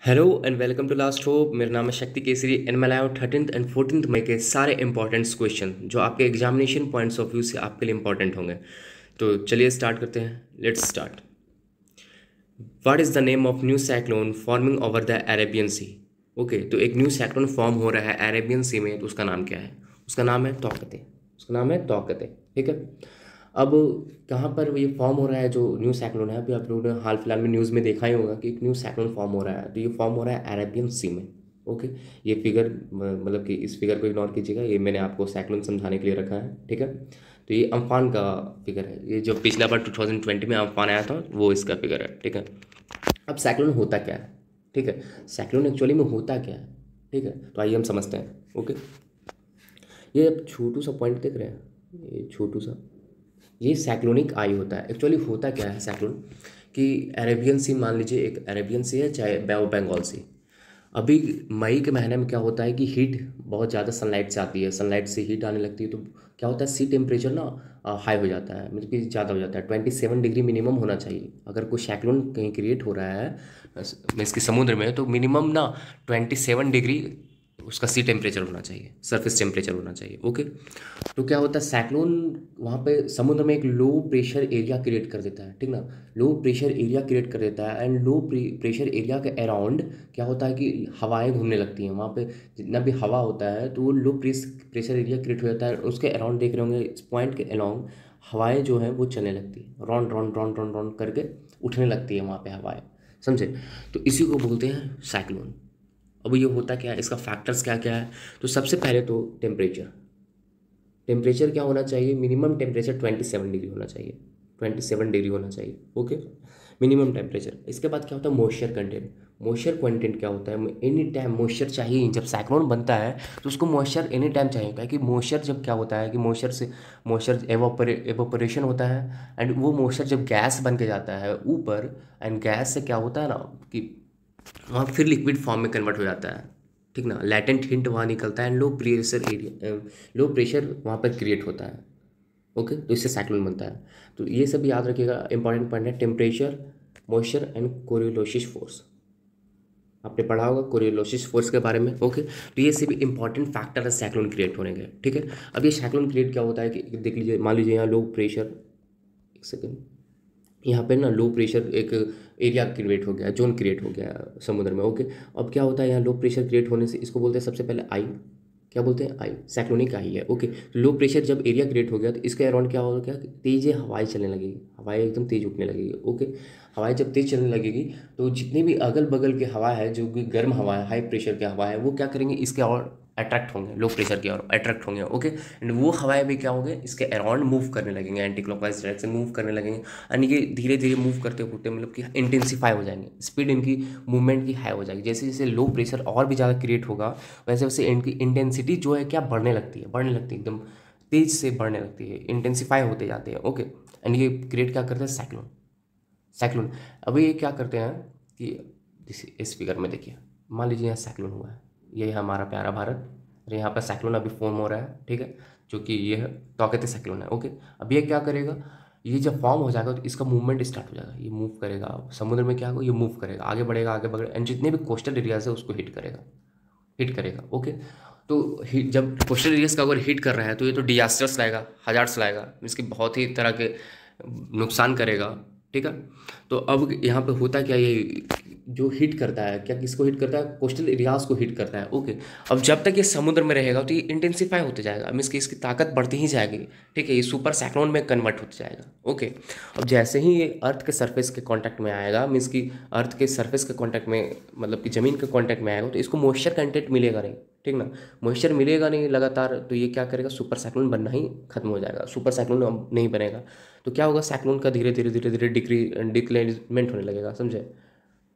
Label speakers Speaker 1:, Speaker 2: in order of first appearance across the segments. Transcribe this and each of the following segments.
Speaker 1: Hello and welcome to Last Hope. मेरा नाम है शक्ति केसरी एंड मैं लाया हूँ 13th एंड 14th मई के सारे इंपॉर्टेंट क्वेश्चन जो आपके एग्जामिनेशन पॉइंट्स ऑफ व्यू से आपके लिए इंपॉर्टेंट होंगे। तो चलिए स्टार्ट करते हैं। Let's start. What is the name of new cyclone forming over the Arabian sea. Okay, तो एक न्यू साइक्लोन फॉर्म हो रहा है अरेबियन सी में, तो उसका नाम क्या है? उसका नाम है तौकते। उसका नाम है तौकते। ठीक है। अब कहाँ पर ये फॉर्म हो रहा है जो न्यू साइक्लोन है? अभी आप लोगों ने हाल फिलहाल में न्यूज़ में देखा ही होगा कि एक न्यू साइक्लोन फॉर्म हो रहा है, तो ये फॉर्म हो रहा है अरेबियन सी में। ओके। ये फिगर मतलब कि इस फिगर को इग्नोर कीजिएगा, ये मैंने आपको साइक्लोन समझाने के लिए रखा है। ठीक है। तो ये अम्फान का फिगर है, ये जो पिछला बार 2020 में अम्फान आया था वो इसका फिगर है। ठीक है। अब साइक्लोन होता क्या है? ठीक है। साइक्लोन एक्चुअली में होता क्या है? ठीक है, तो आइए हम समझते हैं। ओके। ये अब छोटू सा पॉइंट देख रहे हैं, ये छोटू सा, ये साइक्लोनिक आई होता है। एक्चुअली होता क्या है साइक्लोन कि अरेबियन सी, मान लीजिए एक अरेबियन सी है चाहे बंगाल सी। अभी मई के महीने में क्या होता है कि हीट बहुत ज़्यादा सनलाइट से आती है, सनलाइट से हीट आने लगती है, तो क्या होता है सी टेम्परेचर ना हाई हो जाता है, मतलब कि ज़्यादा हो जाता है। 27 डिग्री मिनिमम होना चाहिए अगर कोई साइक्लोन कहीं क्रिएट हो रहा है इसके समुद्र में, तो मिनिमम ना 27 डिग्री उसका सी टेम्परेचर होना चाहिए, सरफेस टेम्परेचर होना चाहिए। ओके। तो क्या होता है साइक्लोन वहाँ पे समुद्र में एक लो प्रेशर एरिया क्रिएट कर देता है। ठीक ना। लो प्रेशर एरिया क्रिएट कर देता है एंड लो प्रेशर एरिया के अराउंड क्या होता है कि हवाएं घूमने लगती हैं वहाँ पे। जितना भी हवा होता है तो वो लो प्रेशर एरिया क्रिएट हो जाता है, उसके अराउंड देख रहे होंगे इस पॉइंट के अराउंड हवाएं जो हैं वो चलने लगती है, Ron Ron Ron Ron Ron करके उठने लगती है वहाँ पे हवाएं। समझे? तो इसी को बोलते हैं साइक्लोन। अब ये होता क्या है, इसका फैक्टर्स क्या क्या है? तो सबसे पहले तो टेम्परेचर। टेम्परेचर क्या होना चाहिए? मिनिमम टेम्परेचर 27 डिग्री होना चाहिए, 27 डिग्री होना चाहिए। ओके। Minimum temperature. इसके बाद क्या होता है मॉइस्चर कंटेंट। मॉइस्चर कंटेंट क्या होता है? एनी टाइम मॉइस्चर चाहिए। जब साइक्लोन बनता है तो उसको मॉइस्चर एनी टाइम चाहिए, क्योंकि मॉइस्चर जब क्या होता है कि मॉइस्चर एवोपरेशन होता है एंड वो मॉइस्चर जब गैस बन के जाता है ऊपर, एंड गैस से क्या होता है ना कि वहाँ फिर लिक्विड फॉर्म में कन्वर्ट हो जाता है। ठीक ना। लैटेंट हिंट वहाँ निकलता है, low pressure area, low pressure वहाँ पर क्रिएट होता है। ओके, तो इससे साइक्लोन बनता है। तो ये सब याद रखिएगा, इंपॉर्टेंट पॉइंट है। Temperature, moisture and Coriolis force. आपने पढ़ा होगा कोरियोलिस फोर्स के बारे में। ओके, तो ये सभी इंपॉर्टेंट फैक्टर है साइक्लोन क्रिएट होने के। ठीक है। अब ये साइक्लोन क्रिएट क्या होता है कि देख लीजिए, मान लीजिए यहाँ लो प्रेशर, एक सेकेंड, यहाँ पे ना लो प्रेशर एक एरिया क्रिएट हो गया, जोन क्रिएट हो गया समुद्र में। ओके। अब क्या होता है यहाँ लो प्रेशर क्रिएट होने से इसको बोलते हैं सबसे पहले आई। क्या बोलते हैं? आई। साइक्लोनिक आई है। ओके। तो लो प्रेशर जब एरिया क्रिएट हो गया तो इसके अराउंड क्या होगा, क्या तेज हवाएं चलने लगेगी, हवाएं एकदम तेज उठने लगेगी। ओके। हवाएं जब तेज चलने लगेगी तो जितनी भी अगल बगल की हवा है, जो भी गर्म हवा है, हाई प्रेशर की हवा है, वो क्या करेंगे इसके और अट्रैक्ट होंगे, लो प्रेशर की ओर अट्रैक्ट होंगे। ओके। एंड वो हवाएं भी क्या होंगे इसके अराउंड मूव करने लगेंगे, एंटी क्लॉकवाइज डायरेक्शन मूव करने लगेंगे। यानी कि धीरे धीरे मूव करते होते मतलब कि इंटेंसीफाई हो जाएंगे, स्पीड इनकी मूवमेंट की हाई हो जाएगी। जैसे जैसे लो प्रेशर और भी ज़्यादा क्रिएट होगा वैसे वैसे इनकी इंटेंसिटी जो है क्या बढ़ने लगती है, बढ़ने लगती है, एकदम तेज से बढ़ने लगती है, इंटेंसीफाई होते जाते हैं। ओके। एंड ये क्रिएट क्या करते हैं? साइक्लोन। साइक्लोन। अभी ये क्या करते हैं कि इस फिगर में देखिए, मान लीजिए यहाँ साइक्लोन हुआ है, ये है हमारा प्यारा भारत, और यहाँ पर साइक्लोन अभी फॉर्म हो रहा है। ठीक है। जो कि ये है तौकते साइक्लोन है। ओके। अब ये क्या करेगा, ये जब फॉर्म हो जाएगा तो इसका मूवमेंट स्टार्ट हो जाएगा, ये मूव करेगा समुद्र में, क्या होगा ये मूव करेगा, आगे बढ़ेगा आगे बढ़ेगा, एंड जितने भी कोस्टल एरियाज है उसको हिट करेगा, हिट करेगा। ओके। तो हिट जब कोस्टल एरियाज का अगर हिट कर रहा है तो ये तो डिजास्टर्स लाएगा, हजार्ड्स लाएगा, इसके बहुत ही तरह के नुकसान करेगा। ठीक है। तो अब यहाँ पे होता क्या, ये जो हिट करता है क्या, किसको हिट करता है? कोस्टल एरियाज को हिट करता है। ओके। अब जब तक ये समुद्र में रहेगा तो ये इंटेंसिफाई होते जाएगा, मीन्स कि इसकी ताकत बढ़ती ही जाएगी। ठीक है। ये सुपर साइक्लोन में कन्वर्ट होते जाएगा। ओके। अब जैसे ही ये अर्थ के सरफेस के कांटेक्ट में आएगा, मीन्स कि अर्थ के सरफेस के कांटेक्ट में मतलब कि ज़मीन के कांटेक्ट में आएगा, तो इसको मॉइस्चर कंटेंट मिलेगा नहीं। ठीक ना। मॉइस्चर मिलेगा नहीं लगातार, तो ये क्या करेगा, सुपर साइक्लोन बनना ही खत्म हो जाएगा, सुपर साइक्लोन अब नहीं बनेगा। तो क्या होगा, साइक्लोन का धीरे धीरे धीरे धीरे डिक्लेमेंट होने लगेगा। समझे?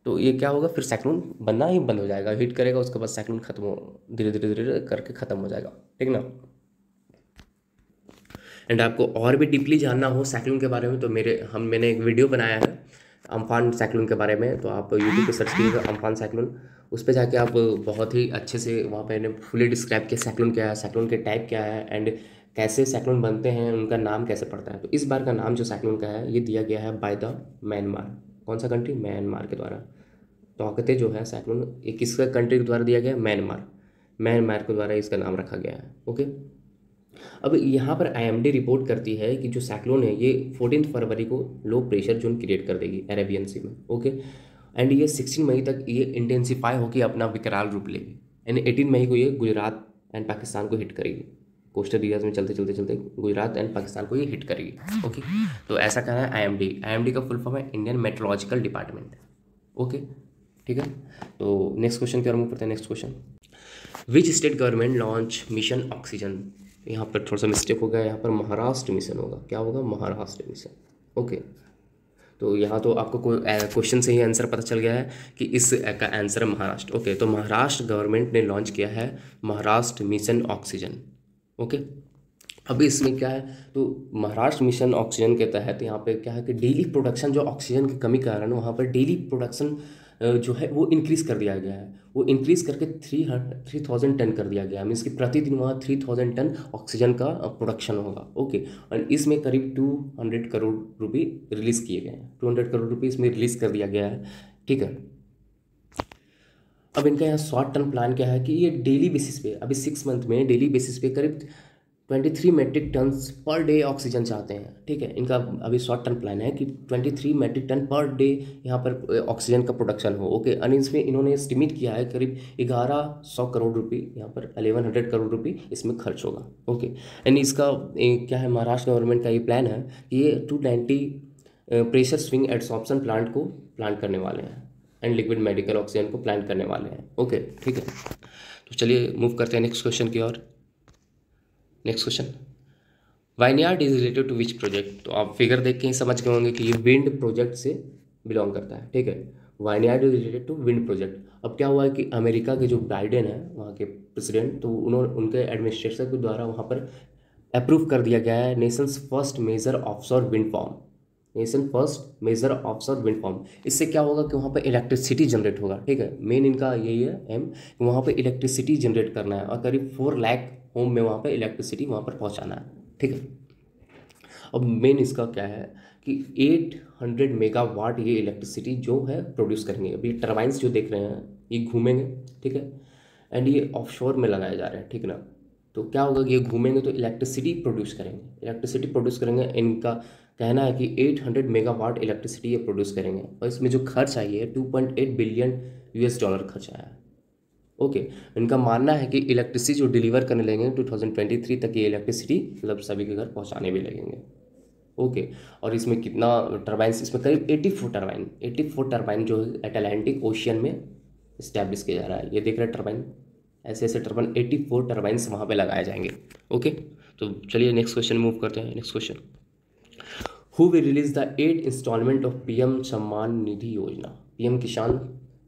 Speaker 1: तो ये क्या होगा, फिर साइक्लोन बनना ही बंद हो जाएगा, हिट करेगा उसके बाद साइक्लोन खत्म हो, धीरे धीरे धीरे करके खत्म हो जाएगा। ठीक ना। एंड आपको और भी डीपली जानना हो साइक्लोन के बारे में तो मैंने एक वीडियो बनाया है अम्फान साइक्लोन के बारे में, तो आप यूट्यूब पे सर्च कीजिएगा अम्फान साइक्लोन। उस पर जाके आप बहुत ही अच्छे से वहाँ पे फुली डिस्क्राइब किया साइक्लोन क्या है, साइक्लोन के टाइप क्या है, एंड कैसे साइक्लोन बनते हैं, उनका नाम कैसे पड़ता है। तो इस बार का नाम जो साइक्लोन का है ये दिया गया है बाय द म्यांमार। कौन सा कंट्री? म्यांमार के द्वारा। तौकते जो है साइक्लोन, ये किसका कंट्री के द्वारा दिया गया है? म्यांमार के द्वारा इसका नाम रखा गया है। ओके, अब यहाँ पर आईएमडी रिपोर्ट करती है कि जो साइक्लोन है ये 14 फरवरी को लो प्रेशर जोन क्रिएट कर देगी अरेबियन सी में। ओके, एंड ये 16 मई तक ये इंटेंसिफाई होकर अपना विकराल रूप लेगी, एंड 18 मई को ये गुजरात एंड पाकिस्तान को हिट करेगी। कोस्टल एरियाज में चलते चलते चलते गुजरात एंड पाकिस्तान को ये हिट करेगी। ओके, तो ऐसा कहना है आईएमडी का फुल फॉर्म है इंडियन मेट्रोलॉजिकल डिपार्टमेंट। ओके, ठीक है। तो नेक्स्ट क्वेश्चन की ओर मूव करते हैं। Next question, which state government launch mission oxygen? यहाँ पर थोड़ा सा मिस्टेक हो गया, यहाँ पर महाराष्ट्र मिशन होगा। क्या होगा? महाराष्ट्र मिशन। ओके, तो यहाँ तो आपको कोई क्वेश्चन से ही आंसर पता चल गया है कि इस का आंसर है महाराष्ट्र। ओके, तो महाराष्ट्र गवर्नमेंट ने लॉन्च किया है महाराष्ट्र मिशन ऑक्सीजन। ओके, अभी इसमें क्या है, तो महाराष्ट्र मिशन ऑक्सीजन के तहत यहाँ पे क्या है कि डेली प्रोडक्शन, जो ऑक्सीजन की कमी के कारण वहाँ पर डेली प्रोडक्शन जो है वो इंक्रीज़ कर दिया गया है। वो इंक्रीज़ करके 3000 टन कर दिया गया है। मीन्स कि प्रतिदिन वहाँ 3000 टन ऑक्सीजन का प्रोडक्शन होगा। ओके, और इसमें करीब 200 करोड़ रुपये रिलीज़ किए गए हैं। 200 करोड़ रुपये इसमें रिलीज़ कर दिया गया है। ठीक है, अब इनका यहाँ शॉर्ट टर्म प्लान क्या है कि ये डेली बेसिस पे, अभी 6 मंथ में डेली बेसिस पे करीब 23 metric tons per day oxygen चाहते हैं। ठीक है, इनका अभी शॉर्ट टर्म प्लान है कि 23 मेट्रिक टन पर डे यहाँ पर ऑक्सीजन का प्रोडक्शन हो। ओके, और इसमें इन्होंने एस्टिमेट किया है करीब 1100 करोड़ रुपये, यहाँ पर 1100 करोड़ रुपये इसमें खर्च होगा। ओके, एंड इसका क्या है, महाराष्ट्र गवर्नमेंट का ये प्लान है कि ये 290 प्रेशर स्विंग एडसॉर्प्शन प्लांट को प्लांट करने वाले हैं, एंड लिक्विड मेडिकल ऑक्सीजन को प्लांट करने वाले हैं। ओके, ठीक है, तो चलिए मूव करते हैं नेक्स्ट क्वेश्चन की ओर। Next question, vineyard is related to which project? तो आप फिगर देख के ही समझ गए होंगे कि ये विंड प्रोजेक्ट से बिलोंग करता है। ठीक है, vineyard is related to wind project. अब क्या हुआ है कि अमेरिका के जो बाइडेन है वहाँ के प्रेसिडेंट, तो उनके एडमिनिस्ट्रेशन के द्वारा वहाँ पर अप्रूव कर दिया गया है nations first major offshore wind farm. Nation first major offshore wind farm. इससे क्या होगा कि वहाँ पर इलेक्ट्रिसिटी जनरेट होगा। ठीक है, मेन इनका यही है एम कि वहाँ पर इलेक्ट्रिसिटी जनरेट करना है, और करीब 4 लाख होम में वहाँ पर इलेक्ट्रिसिटी वहाँ पर पहुँचाना है। ठीक है, अब मेन इसका क्या है कि 800 मेगावाट ये इलेक्ट्रिसिटी जो है प्रोड्यूस करेंगे। अभी टर्बाइंस जो देख रहे हैं ये घूमेंगे। ठीक है, एंड ये ऑफशोर में लगाए जा रहे हैं। ठीक ना, तो क्या होगा कि ये घूमेंगे तो इलेक्ट्रिसिटी प्रोड्यूस करेंगे। इनका कहना है कि 800 मेगावाट इलेक्ट्रिसिटी ये प्रोड्यूस करेंगे, और इसमें जो खर्च आई है $2.8 बिलियन खर्च आया है। ओके, इनका मानना है कि इलेक्ट्रिसिटी जो डिलीवर करने लगेंगे 2023 तक ये इलेक्ट्रिसिटी मतलब सभी के घर पहुंचाने भी लगेंगे। ओके, और इसमें कितना टर्बाइंस, इसमें करीब 84 टर्बाइन जो अटलांटिक ओशियन में इस्टेब्लिश किया जा रहा है। ये देख रहे हैं टर्बाइन, ऐसे ऐसे टर्बाइन 84 टर्बाइंस वहाँ पे लगाए जाएंगे। ओके, तो चलिए नेक्स्ट क्वेश्चन मूव करते हैं। Next question, who will release the 8th installment of PM Samman Nidhi योजना? पीएम किसान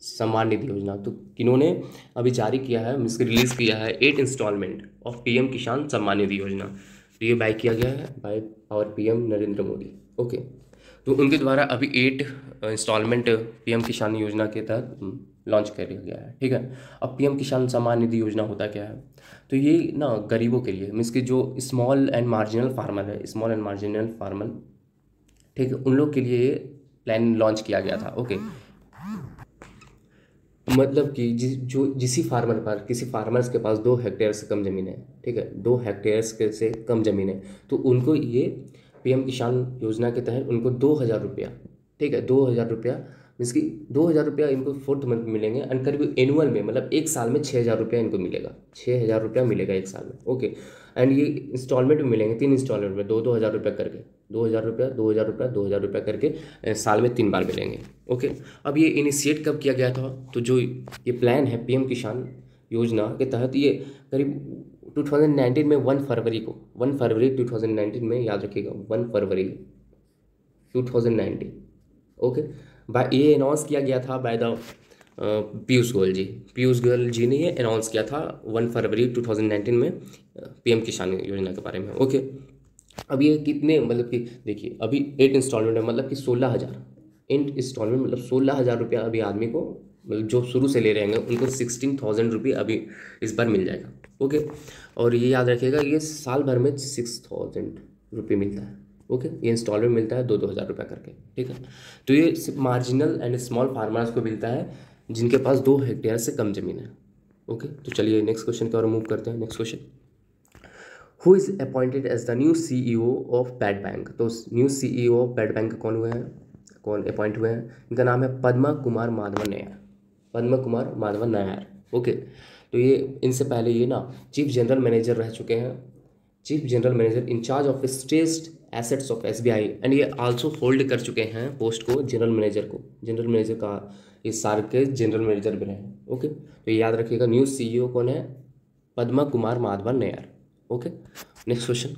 Speaker 1: सम्मान निधि योजना तो किन्होंने अभी जारी किया है, मीन्स रिलीज़ किया है 8 इंस्टॉलमेंट ऑफ पीएम किसान सम्मान निधि योजना। तो ये बाय किया गया है by our PM Narendra Modi. Okay, तो उनके द्वारा अभी 8 इंस्टॉलमेंट पीएम किसान योजना के तहत लॉन्च कर दिया गया है। ठीक है, अब पीएम किसान सम्मान निधि योजना होता क्या है, तो ये ना गरीबों के लिए, मीन्स कि जो स्मॉल एंड मार्जिनल फार्मर, ठीक है, उन लोग के लिए ये प्लान लॉन्च किया गया था। ओके, मतलब कि किसी फार्मर्स के पास 2 हेक्टेयर से कम ज़मीन है। ठीक है, 2 हेक्टेयर से कम ज़मीन है, तो उनको ये पीएम किसान योजना के तहत उनको 2000 रुपया, ठीक है, 2000 रुपया, मीन्स कि 2000 रुपया इनको 4th मंथ में मिलेंगे, एंड करीब एनुअल में मतलब एक साल में 6000 रुपया इनको मिलेगा। 6000 रुपया मिलेगा एक साल में। ओके, एंड ये इंस्टॉलमेंट में मिलेंगे 3 इंस्टॉलमेंट में 2-2 हज़ार रुपया करके, 2000 रुपया 2000 रुपया 2000 रुपया करके साल में 3 बार मिलेंगे। ओके, अब ये इनिशिएट कब किया गया था, तो जो ये प्लान है पीएम किसान योजना के तहत ये करीब 2019 में 1 फरवरी 2019 में, याद रखिएगा 1 फरवरी 2019। ओके, ये अनाउंस किया गया था बाय द पीयूष गोयल जी ने ये अनाउंस किया था 1 फरवरी 2019 में पीएम किसान योजना के बारे में। ओके, अब ये कितने, मतलब कि देखिए अभी 8 इंस्टॉलमेंट है, मतलब कि 16,000 8 इंस्टॉलमेंट, मतलब 16,000 रुपया अभी आदमी को, मतलब जो शुरू से ले रहे हैं उनको 16,000 रुपये अभी इस बार मिल जाएगा। ओके, और ये याद रखिएगा ये साल भर में 6,000 रुपये मिलता है। ओके, ये इंस्टॉलमेंट मिलता है 2-2 हज़ार रुपये करके। ठीक है, तो ये मार्जिनल एंड स्मॉल फार्मर्स को मिलता है जिनके पास 2 हेक्टेयर से कम जमीन है। ओके, तो चलिए नेक्स्ट क्वेश्चन की ओर मूव करते हैं। Next question, who is appointed as the new CEO of pad bank. तो new CEO of pad bank कौन हुए हैं, कौन अपॉइंट हुए हैं? इनका नाम है पद्मा कुमार माधवन नायर, पद्मा कुमार माधवन नायर। ओके, तो ये इनसे पहले ये ना चीफ जनरल मैनेजर रह चुके हैं, chief general manager incharge of stressed assets of SBI, and ये आल्सो होल्ड कर चुके हैं पोस्ट को, जनरल मैनेजर को, जनरल मैनेजर का ये सार के जनरल मैनेजर भी रहे हैं। ओके, तो ये याद रखिएगा, न्यू CEO कौन है? Padma Kumar Madhavan Nair. Okay, next question,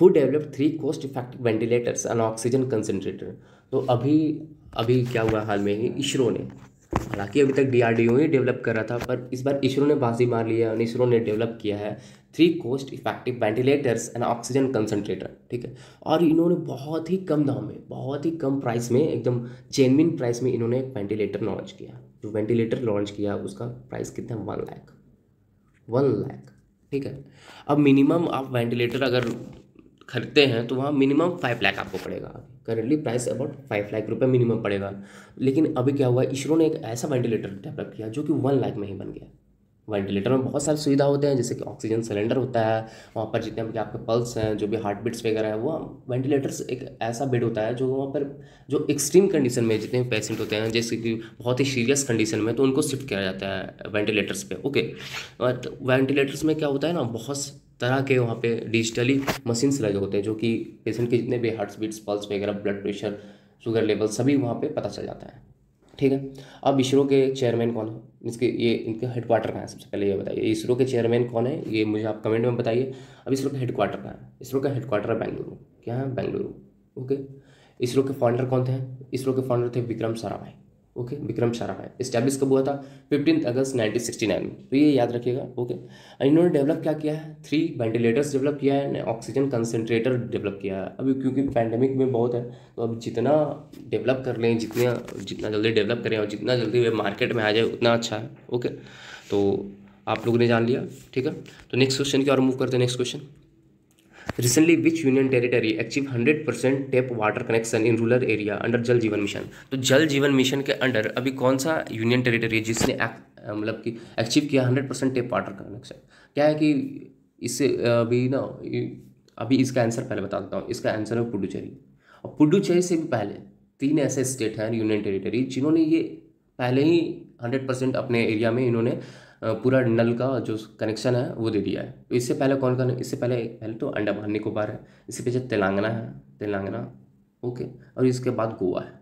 Speaker 1: who develop 3 cost effective ventilators and oxygen concentrator. तो अभी अभी क्या हुआ हाल में ही, इसरो ने, हालांकि अभी तक DRDO ही डेवलप कर रहा था, पर इस बार इसरो ने बाजी मार लिया और इसरो ने डेवलप किया है 3 cost effective ventilators and oxygen concentrator. ठीक है, और इन्होंने बहुत ही कम दाम में, बहुत ही कम प्राइस में, एकदम जेन्युइन प्राइस में इन्होंने एक वेंटिलेटर लॉन्च किया। जो वेंटिलेटर लॉन्च किया उसका प्राइस कितना है? 1 लाख, 1 लाख। ठीक है, अब मिनिमम आप वेंटिलेटर अगर खरीदते हैं तो वहाँ मिनिमम 5 लाख आपको पड़ेगा। करेंटली प्राइस अबाउट 5 लाख रुपये मिनिमम पड़ेगा। लेकिन अभी क्या हुआ, इसरो ने एक ऐसा वेंटिलेटर डेवलप किया जो कि 1 लाख में ही बन गया। वेंटिलेटर में बहुत सारी सुविधा होते हैं, जैसे कि ऑक्सीजन सिलेंडर होता है, वहाँ पर जितने भी आपके पल्स हैं, जो भी हार्ट बीट्स वगैरह है, वो वेंटिलेटर्स एक ऐसा बेड होता है जो वहाँ पर जो एक्सट्रीम कंडीशन में जितने भी पेशेंट होते हैं, जैसे कि बहुत ही सीरियस कंडीशन में, तो उनको शिफ्ट किया जाता है वेंटिलेटर्स पे। ओके, और वेंटिलेटर्स में क्या होता है ना, बहुत तरह के वहाँ पे डिजिटली मशीन्स लगे होते हैं, जो कि पेशेंट के जितने भी हार्ट बीट्स, पल्स वगैरह, ब्लड प्रेशर, शुगर लेवल सभी वहाँ पे पता चल जाता है। ठीक है, अब इसरो के चेयरमैन कौन है? इसके ये इनका हेडक्वार्टर कहाँ है? सबसे पहले ये बताइए, इसरो के चेयरमैन कौन है, ये मुझे आप कमेंट में बताइए। अब इसरो का हेडक्वार्टर कहाँ है? इसरो का हेडक्वार्टर है बेंगलुरु। क्या है? बेंगलुरु। ओके, इसरो के फाउंडर कौन थे? इसरो के फाउंडर थे विक्रम साराभाई। ओके, विक्रम साराभाई। इस्टेब्लिश कब हुआ था? 15 अगस्त 1969 में। तो ये याद रखिएगा। ओके, इन्होंने डेवलप क्या किया है? 3 वेंटिलेटर्स डेवलप किया है, ऑक्सीजन कंसनट्रेटर डेवलप किया है। अभी क्योंकि पैंडेमिक में बहुत है, तो अब जितना डेवलप कर लें, जितना जितना जल्दी डेवलप करें और जितना जल्दी वे मार्केट में आ जाए उतना अच्छा है। ओके, तो आप लोगों ने जान लिया। ठीक है, तो नेक्स्ट क्वेश्चन की ओर मूव करते हैं। Next question, recently which union territory achieve 100% tape water connection in rural area under जल जीवन मिशन। तो जल जीवन मिशन के अंडर अभी कौन सा यूनियन टेरिटरी है जिसने मतलब कि अचीव किया 100% टेप वाटर कनेक्शन? क्या है कि इससे अभी ना अभी इसका आंसर पहले बता देता हूँ। इसका आंसर है पुडुचेरी। और पुडुचेरी से भी पहले 3 ऐसे स्टेट हैं यूनियन टेरिटरी जिन्होंने ये पहले ही 100% अपने एरिया में इन्होंने पूरा नल का जो कनेक्शन है वो दे दिया है। तो इससे पहले कौन कौन है? इससे पहले पहले तो अंडमान निकोबार है, इससे पीछे तेलंगाना है, तेलंगाना। ओके, और इसके बाद गोवा है।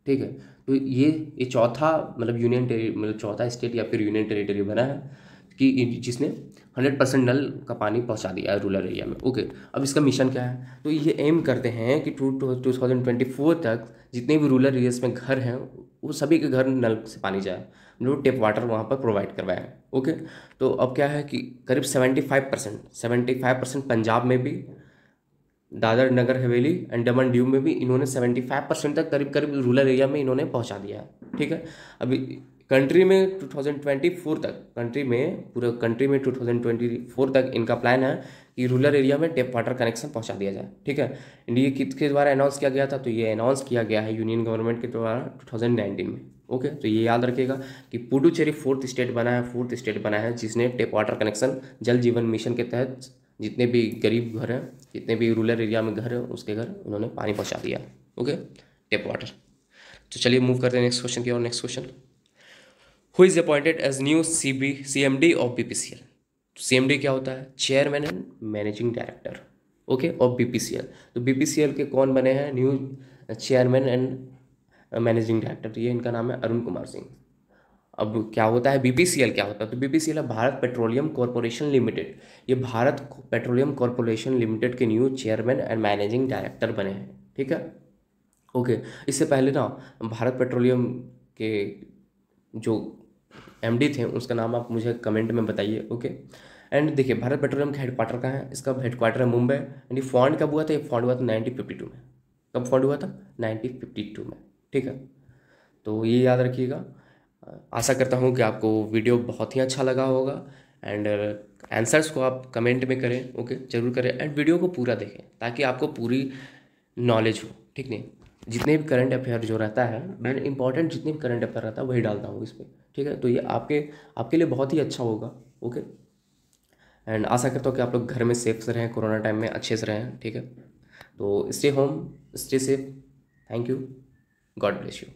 Speaker 1: ठीक है, तो ये चौथा मतलब मतलब चौथा स्टेट या फिर यूनियन टेरिटरी बना है कि जिसने 100% नल का पानी पहुंचा दिया है रूरल एरिया में। ओके, अब इसका मिशन क्या है? तो ये एम करते हैं कि 2024 तक जितने भी रूरल एरियाज में घर हैं वो सभी के घर नल से पानी जाए, मतलब टेप वाटर वहाँ पर प्रोवाइड करवाएं। ओके, तो अब क्या है कि करीब 75% पंजाब में भी, दादर नगर हवेली एंड दमन दीव में भी इन्होंने 75% तक करीब करीब रूरल एरिया में इन्होंने पहुंचा दिया है। ठीक है, अभी कंट्री में 2024 तक, पूरे कंट्री में 2024 तक इनका प्लान है कि रूरल एरिया में टेप वाटर कनेक्शन पहुंचा दिया जाए। ठीक है, इंडिया किसके द्वारा अनाउंस किया गया था? तो ये अनाउंस किया गया है यूनियन गवर्नमेंट के द्वारा 2019 में। ओके, तो ये याद रखिएगा कि पुडुचेरी 4th स्टेट बना है जिसने टेप वाटर कनेक्शन जल जीवन मिशन के तहत जितने भी गरीब घर हैं, जितने भी रूरल एरिया में घर हैं, उसके घर उन्होंने पानी पहुंचा दिया। Okay, tap water. तो चलिए मूव करते हैं नेक्स्ट क्वेश्चन की ओर। Next question, who is appointed as new CMD of BPCL। CMD क्या होता है? Chairman and managing director. Okay, of BPCL। तो BPCL के कौन बने हैं new chairman and managing director? ये इनका नाम है अरुण कुमार सिंह। अब क्या होता है BPCL, क्या होता है? तो BPCL है भारत पेट्रोलियम कॉरपोरेशन लिमिटेड। ये भारत पेट्रोलियम कॉरपोरेशन लिमिटेड के new chairman and managing director बने हैं। ठीक है, ओके, इससे पहले ना भारत पेट्रोलियम के जो MD थे उसका नाम आप मुझे कमेंट में बताइए। ओके, एंड देखिए भारत पेट्रोलियम का हेडक्वार्टर कहाँ है? इसका हेडक्वार्टर है मुंबई। एंड ये फॉन्ड कब हुआ था? ये फॉन्ड हुआ था 1952 में। कब फॉन्ड हुआ था? 1952 में। ठीक है, तो ये याद रखिएगा। आशा करता हूँ कि आपको वीडियो बहुत ही अच्छा लगा होगा एंड आंसर्स को आप कमेंट में करें। ओके, जरूर करें एंड वीडियो को पूरा देखें ताकि आपको पूरी नॉलेज हो। ठीक नहीं? जितने भी करंट अफेयर जो रहता है, मैं इंपॉर्टेंट जितने भी करंट अफेयर रहता है वही डालता हूँ इस पर। ठीक है, तो ये आपके आपके लिए बहुत ही अच्छा होगा। ओके, एंड आशा करता हूँ कि आप लोग घर में सेफ से रहें, कोरोना टाइम में अच्छे से रहें। ठीक है, तो stay home, stay safe. Thank you, God bless you.